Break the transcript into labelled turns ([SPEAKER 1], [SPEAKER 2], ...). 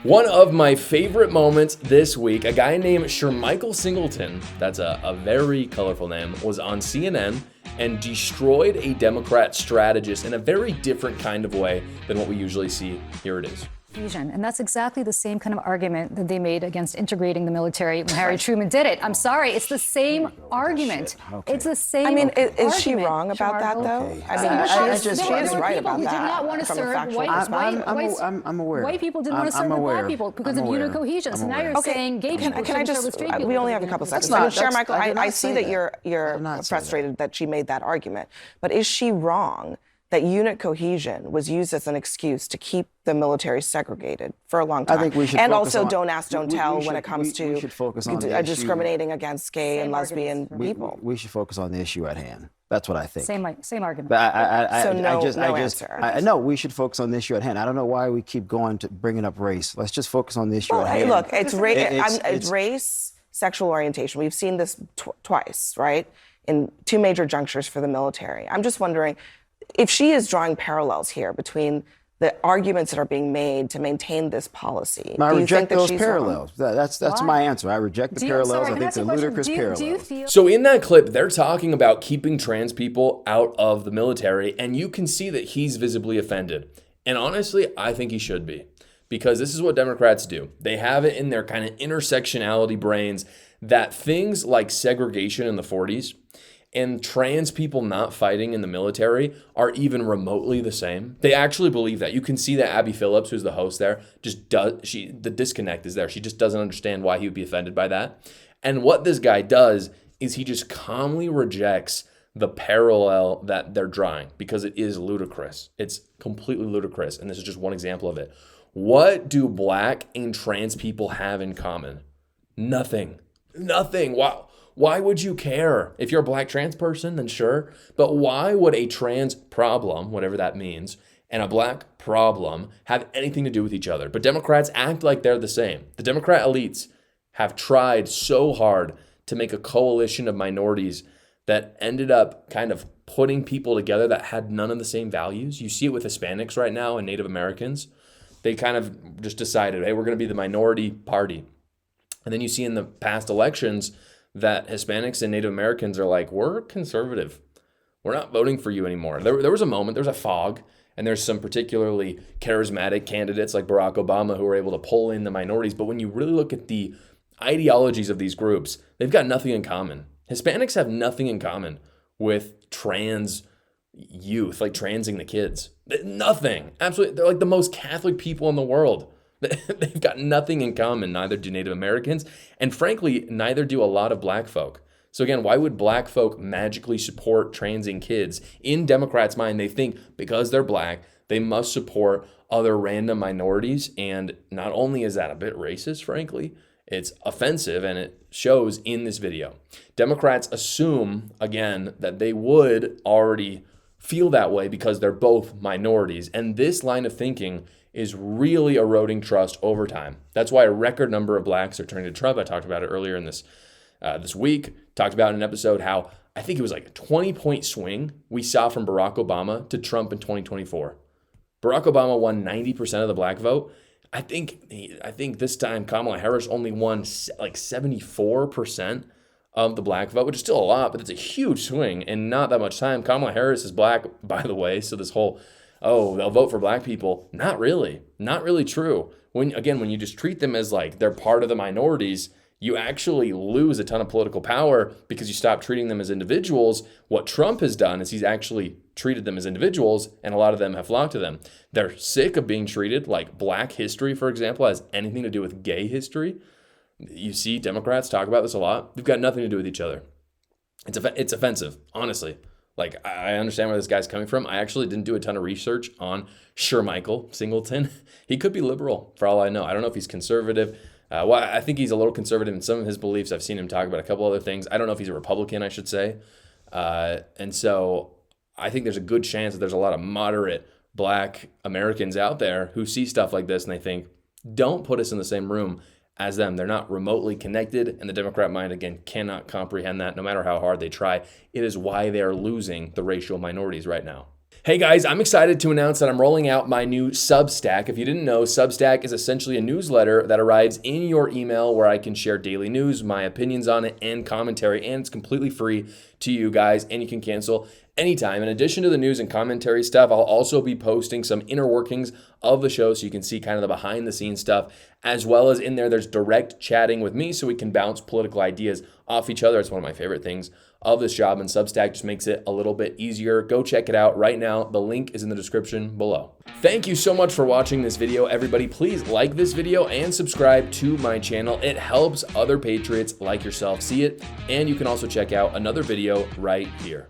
[SPEAKER 1] One of my favorite moments this week, a guy named Michael Singleton, that's a very colorful name, was on CNN and destroyed a Democrat strategist in a very different kind of way than what we usually see. Here it is.
[SPEAKER 2] And that's exactly the same kind of argument that they made against integrating the military when Harry Truman did it. I'm sorry, it's the same argument. Okay. It's the same.
[SPEAKER 3] I mean, is she wrong about that, though?
[SPEAKER 2] Okay.
[SPEAKER 3] I mean, she is right about that.
[SPEAKER 2] People did not want to serve
[SPEAKER 4] I'm aware.
[SPEAKER 2] White people didn't want to serve black people because of unit cohesion. So now you're saying gay people shouldn't serve with straight people.
[SPEAKER 3] We only have a couple seconds. Michael, I see that you're frustrated that she made that argument, but is she wrong that unit cohesion was used as an excuse to keep the military segregated for a long time?
[SPEAKER 4] I think we should
[SPEAKER 3] and
[SPEAKER 4] focus
[SPEAKER 3] also
[SPEAKER 4] on,
[SPEAKER 3] don't ask, don't tell when it comes to discriminating against gay and lesbian people.
[SPEAKER 4] We should focus on the issue at hand. That's what I think.
[SPEAKER 2] Same argument.
[SPEAKER 4] But
[SPEAKER 3] no answer.
[SPEAKER 4] No, we should focus on the issue at hand. I don't know why we keep going to bringing up race. Let's just focus on the issue at hand.
[SPEAKER 3] Look, it's race, sexual orientation. We've seen this twice, right? In two major junctures for the military. I'm just wondering, if she is drawing parallels here between the arguments that are being made to maintain this policy,
[SPEAKER 4] I reject those
[SPEAKER 3] parallels.
[SPEAKER 4] That's my answer. I reject the parallels. I think they're ludicrous parallels.
[SPEAKER 1] So in that clip, they're talking about keeping trans people out of the military, and you can see that he's visibly offended. And honestly, I think he should be, because this is what Democrats do. They have it in their kind of intersectionality brains that things like segregation in the 40s and trans people not fighting in the military are even remotely the same. They actually believe that. You can see that Abby Phillips, who's the host there, the disconnect is there. She just doesn't understand why he would be offended by that. And what this guy does is he just calmly rejects the parallel that they're drawing, because it is ludicrous. It's completely ludicrous. And this is just one example of it. What do black and trans people have in common? Nothing. Wow. Why would you care? If you're a black trans person, then sure. But why would a trans problem, whatever that means, and a black problem have anything to do with each other? But Democrats act like they're the same. The Democrat elites have tried so hard to make a coalition of minorities that ended up kind of putting people together that had none of the same values. You see it with Hispanics right now and Native Americans. They kind of just decided, hey, we're going to be the minority party. And then you see in the past elections that Hispanics and Native Americans are like, we're conservative. We're not voting for you anymore. There was a moment, there's a fog, and there's some particularly charismatic candidates like Barack Obama who were able to pull in the minorities. But when you really look at the ideologies of these groups, they've got nothing in common. Hispanics have nothing in common with trans youth, like transing the kids. Nothing. Absolutely. They're like the most Catholic people in the world. They've got nothing in common. Neither do Native Americans. And frankly, neither do a lot of black folk. So again, why would black folk magically support transing kids? In Democrats' mind, they think because they're black, they must support other random minorities. And not only is that a bit racist, frankly, it's offensive, and it shows in this video. Democrats assume, again, that they would already feel that way because they're both minorities. And this line of thinking is really eroding trust over time. That's why a record number of blacks are turning to Trump. I talked about it earlier in this week. Talked about in an episode how I think it was like a 20-point swing we saw from Barack Obama to Trump in 2024. Barack Obama won 90% of the black vote. I think this time Kamala Harris only won like 74% of the black vote, which is still a lot, but it's a huge swing in not that much time. Kamala Harris is black, by the way, so this whole they'll vote for black people. Not really true. When you just treat them as like they're part of the minorities, you actually lose a ton of political power because you stop treating them as individuals. What Trump has done is he's actually treated them as individuals, and a lot of them have flocked to them. They're sick of being treated like black history, for example, has anything to do with gay history. You see Democrats talk about this a lot. They've got nothing to do with each other. It's offensive, honestly. Like, I understand where this guy's coming from. I actually didn't do a ton of research on Michael Singleton. He could be liberal, for all I know. I don't know if he's conservative. I think he's a little conservative in some of his beliefs. I've seen him talk about a couple other things. I don't know if he's a Republican, I should say. And so I think there's a good chance that there's a lot of moderate black Americans out there who see stuff like this and they think, don't put us in the same room as them. They're not remotely connected, and the Democrat mind, again, cannot comprehend that no matter how hard they try. It is why they are losing the racial minorities right now. Hey guys, I'm excited to announce that I'm rolling out my new Substack. If you didn't know, Substack is essentially a newsletter that arrives in your email where I can share daily news, my opinions on it, and commentary, and it's completely free to you guys, and you can cancel anytime. In addition to the news and commentary stuff, I'll also be posting some inner workings of the show so you can see kind of the behind the scenes stuff, as well as in there's direct chatting with me so we can bounce political ideas off each other. It's one of my favorite things of this job, and Substack just makes it a little bit easier. Go check it out right now. The link is in the description below. Thank you so much for watching this video, everybody. Please like this video and subscribe to my channel. It helps other patriots like yourself see it, and you can also check out another video right here.